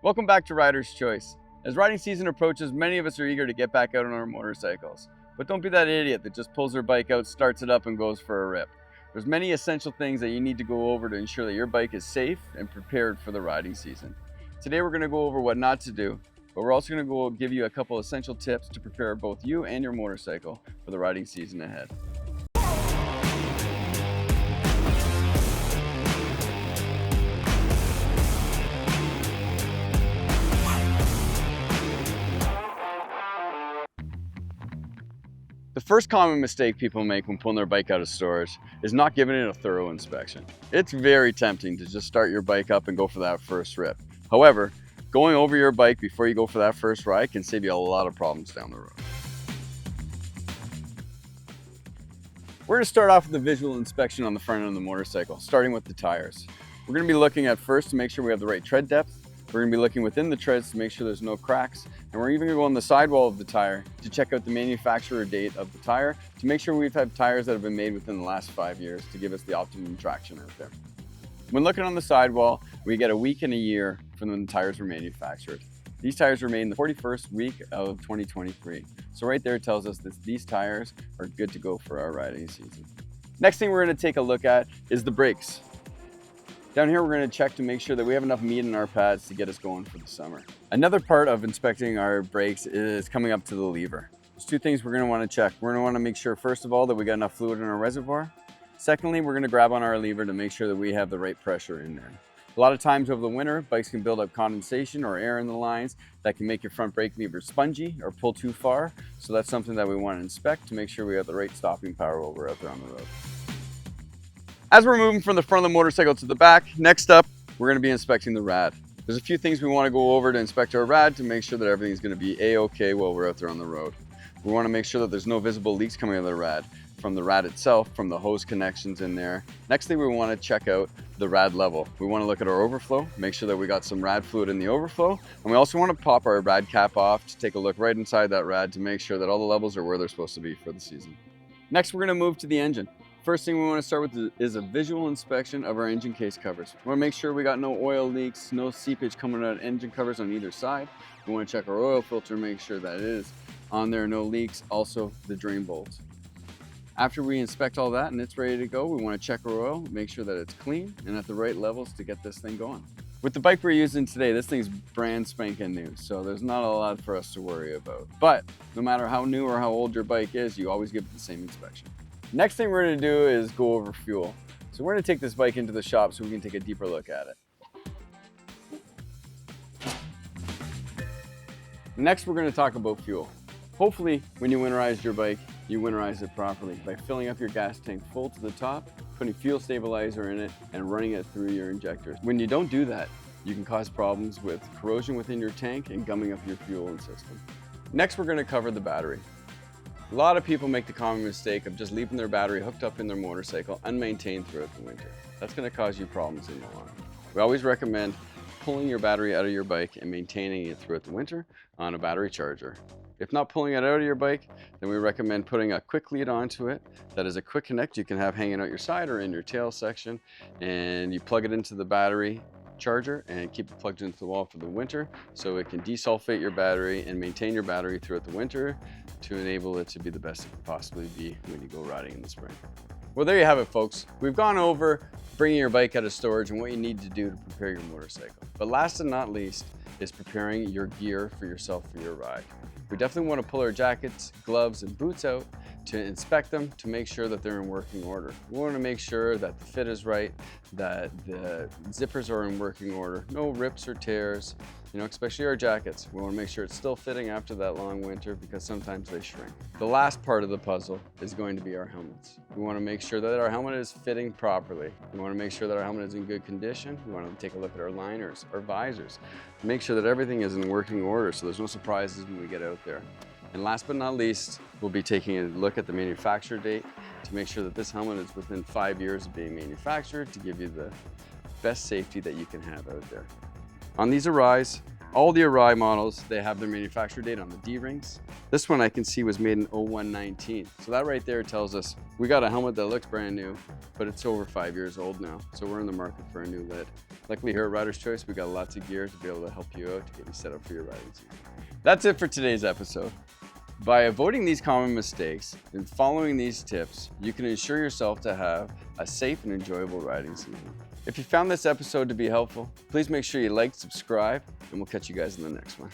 Welcome back to Rider's Choice. As riding season approaches, many of us are eager to get back out on our motorcycles. But don't be that idiot that just pulls their bike out, starts it up, and goes for a rip. There's many essential things that you need to go over to ensure that your bike is safe and prepared for the riding season. Today we're going to go over what not to do, but we're also going to give you a couple essential tips to prepare both you and your motorcycle for the riding season ahead. The first common mistake people make when pulling their bike out of storage is not giving it a thorough inspection. It's very tempting to just start your bike up and go for that first rip. However, going over your bike before you go for that first ride can save you a lot of problems down the road. We're going to start off with a visual inspection on the front end of the motorcycle, starting with the tires. We're going to be looking at first to make sure we have the right tread depth. We're going to be looking within the treads to make sure there's no cracks, and we're even going to go on the sidewall of the tire to check out the manufacturer date of the tire to make sure we've had tires that have been made within the last 5 years to give us the optimum traction out there. When looking on the sidewall, we get a week and a year from when the tires were manufactured. These tires were made in the 41st week of 2023. So right there tells us that these tires are good to go for our riding season. Next thing we're going to take a look at is the brakes. Down here, we're going to check to make sure that we have enough meat in our pads to get us going for the summer. Another part of inspecting our brakes is coming up to the lever. There's two things we're going to want to check. We're going to want to make sure, first of all, that we got enough fluid in our reservoir. Secondly, we're going to grab on our lever to make sure that we have the right pressure in there. A lot of times over the winter, bikes can build up condensation or air in the lines that can make your front brake lever spongy or pull too far. So that's something that we want to inspect to make sure we have the right stopping power while we're out there on the road. As we're moving from the front of the motorcycle to the back, next up, we're going to be inspecting the rad. There's a few things we want to go over to inspect our rad to make sure that everything's going to be A-okay while we're out there on the road. We want to make sure that there's no visible leaks coming out of the rad, from the rad itself, from the hose connections in there. Next thing we want to check out the rad level. We want to look at our overflow, make sure that we got some rad fluid in the overflow, and we also want to pop our rad cap off to take a look right inside that rad to make sure that all the levels are where they're supposed to be for the season. Next, we're going to move to the engine. First thing we want to start with is a visual inspection of our engine case covers. We want to make sure we got no oil leaks, no seepage coming out of engine covers on either side. We want to check our oil filter, make sure that it is on there, no leaks, also the drain bolts. After we inspect all that and it's ready to go, we want to check our oil, make sure that it's clean and at the right levels to get this thing going. With the bike we're using today, this thing's brand spanking new, so there's not a lot for us to worry about. But no matter how new or how old your bike is, you always give it the same inspection. Next thing we're going to do is go over fuel. So we're going to take this bike into the shop so we can take a deeper look at it. Next, we're going to talk about fuel. Hopefully, when you winterize your bike, you winterize it properly by filling up your gas tank full to the top, putting fuel stabilizer in it, and running it through your injectors. When you don't do that, you can cause problems with corrosion within your tank and gumming up your fuel system. Next, we're going to cover the battery. A lot of people make the common mistake of just leaving their battery hooked up in their motorcycle unmaintained throughout the winter. That's going to cause you problems in the long run. We always recommend pulling your battery out of your bike and maintaining it throughout the winter on a battery charger. If not pulling it out of your bike, then we recommend putting a quick lead onto it. That is a quick connect you can have hanging out your side or in your tail section, and you plug it into the battery charger and keep it plugged into the wall for the winter so it can desulfate your battery and maintain your battery throughout the winter to enable it to be the best it can possibly be when you go riding in the spring. Well, there you have it, folks. We've gone over bringing your bike out of storage and what you need to do to prepare your motorcycle. But last and not least is preparing your gear for yourself for your ride. We definitely want to pull our jackets, gloves, and boots out to inspect them to make sure that they're in working order. We want to make sure that the fit is right, that the zippers are in working order, no rips or tears, especially our jackets. We want to make sure it's still fitting after that long winter because sometimes they shrink. The last part of the puzzle is going to be our helmets. We want to make sure that our helmet is fitting properly. We want to make sure that our helmet is in good condition. We want to take a look at our liners, our visors, make sure that everything is in working order so there's no surprises when we get out there. And last but not least, we'll be taking a look at the manufacturer date to make sure that this helmet is within 5 years of being manufactured to give you the best safety that you can have out there. On these Arise, All the Arai models, they have their manufacturer date on the D-rings. This one I can see was made in 0119. So that right there tells us we got a helmet that looks brand new, but it's over 5 years old now. So we're in the market for a new lid. Luckily here at Rider's Choice, we got lots of gear to be able to help you out, to get you set up for your riding season. That's it for today's episode. By avoiding these common mistakes and following these tips, you can ensure yourself to have a safe and enjoyable riding season. If you found this episode to be helpful, please make sure you like, subscribe, and we'll catch you guys in the next one.